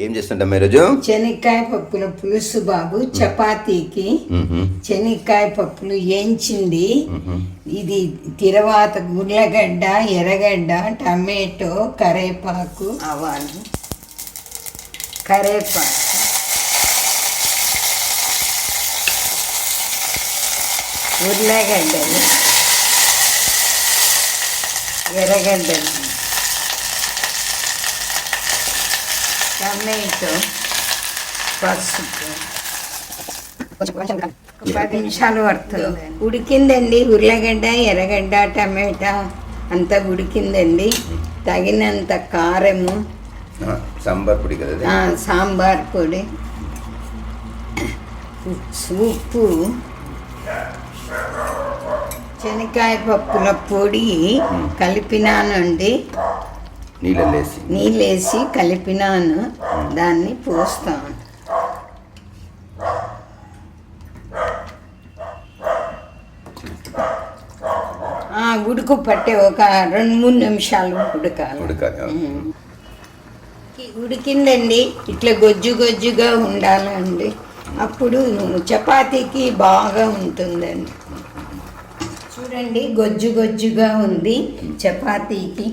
ఏం చేస్తుంటాం ఈరోజు? శనక్కాయ పప్పుల పులుసు బాబు. చపాతీకి శనక్కాయ పప్పులు వేయించింది. ఇది తిరువాత ఉర్లగడ్డ, ఎర్రగడ్డ, టమాటో, కరేపాకు, ఆవాలు, కరేపాకు, ఉర్లగడ్డలు, ఎర్రగడ్డలు, టమాటో, పసుపు. 10 నిమిషాలు పడుతుంది. ఉడికిందండి. ఉర్లగడ్డ, ఎర్రగడ్డ, టమాటా అంతా ఉడికిందండి. తగినంత కారము, సాంబార్ పొడి కదా, సాంబార్ పొడి, ఉప్పు, శనక్కాయ పప్పుల పొడి కలిపినానండి. నీళ్ళేసి కలిపినాను. దాన్ని పోస్తాను. ఉడుకు పట్టే ఒక 2-3 నిమిషాలు ఉడకాలి. ఉడికిందండి. ఇట్లా గొజ్జుగా ఉండాలండి. అప్పుడు చపాతీకి బాగా ఉంటుందండి. చూడండి, గొజ్జుగా ఉంది చపాతీకి.